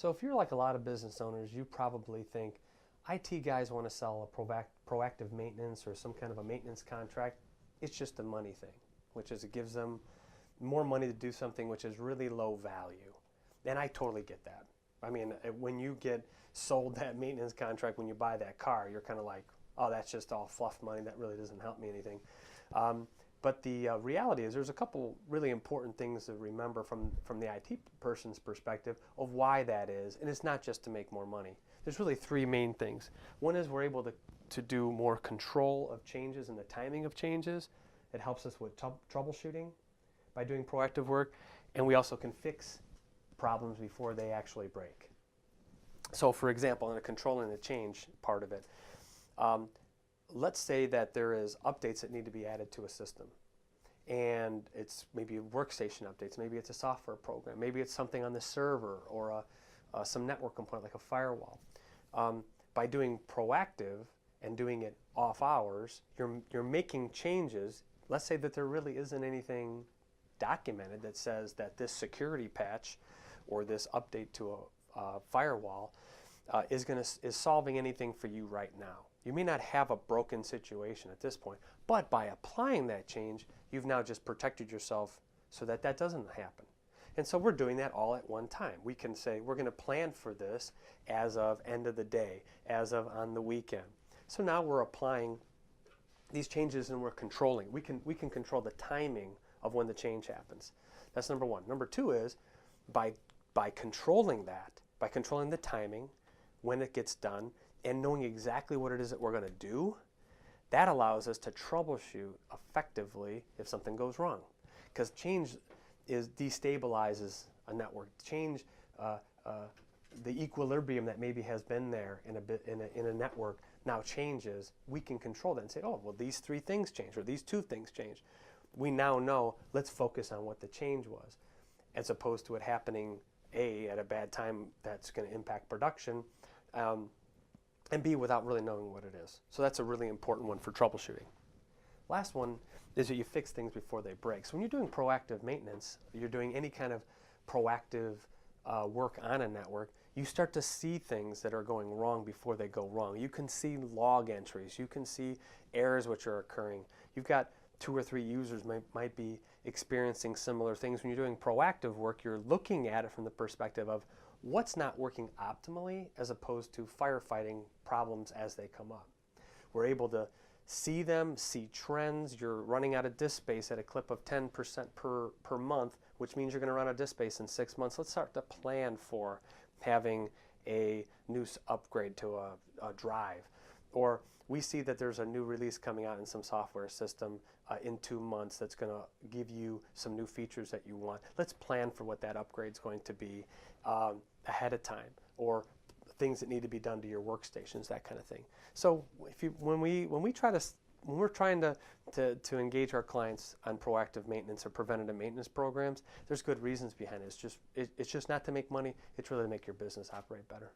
So if you're like a lot of business owners, you probably think IT guys want to sell a proactive maintenance or some kind of a maintenance contract. It's just a money thing, which is it gives them more money to do something which is really low value. And I totally get that. I mean, when you get sold that maintenance contract, when you buy that car, you're kind of like, oh, that's just all fluff money. That really doesn't help me anything. But the reality is there's a couple really important things to remember from the IT person's perspective of why that is. And it's not just to make more money. There's really three main things. One is we're able to do more control of changes and the timing of changes. It helps us with troubleshooting by doing proactive work. And we also can fix problems before they actually break. So for example, in the controlling the change part of it, let's say that there is updates that need to be added to a system. And it's maybe workstation updates, maybe it's a software program, maybe it's something on the server or some network component like a firewall. By doing proactive and doing it off hours, you're making changes. Let's say that there really isn't anything documented that says that this security patch or this update to a firewall is solving anything for you right now. You may not have a broken situation at this point, but by applying that change, you've now just protected yourself so that that doesn't happen. And so we're doing that all at one time. We can say we're going to plan for this as of end of the day, as of on the weekend. So now we're applying these changes and we're controlling. We can control the timing of when the change happens. That's number one. Number two is by controlling that, by controlling the timing, when it gets done, and knowing exactly what it is that we're going to do, that allows us to troubleshoot effectively if something goes wrong. Because change destabilizes a network. Change, the equilibrium that maybe has been there in a network now changes. We can control that and say, oh, well, these three things change or these two things change. We now know, let's focus on what the change was, as opposed to it happening at a bad time that's going to impact production, and B, without really knowing what it is. So that's a really important one for troubleshooting. Last one is that you fix things before they break. So when you're doing proactive maintenance, you're doing any kind of proactive work on a network, you start to see things that are going wrong before they go wrong. You can see log entries. You can see errors which are occurring. You've got 2 or 3 users might be experiencing similar things. When you're doing proactive work, you're looking at it from the perspective of what's not working optimally as opposed to firefighting problems as they come up. We're able to see them, see trends. You're running out of disk space at a clip of 10% per month, which means you're going to run out of disk space in 6 months. Let's start to plan for having a new upgrade to a drive. Or we see that there's a new release coming out in some software system in 2 months that's going to give you some new features that you want. Let's plan for what that upgrade is going to be ahead of time, or things that need to be done to your workstations, that kind of thing. So when we're trying to engage our clients on proactive maintenance or preventative maintenance programs, there's good reasons behind it. It's just not to make money. It's really to make your business operate better.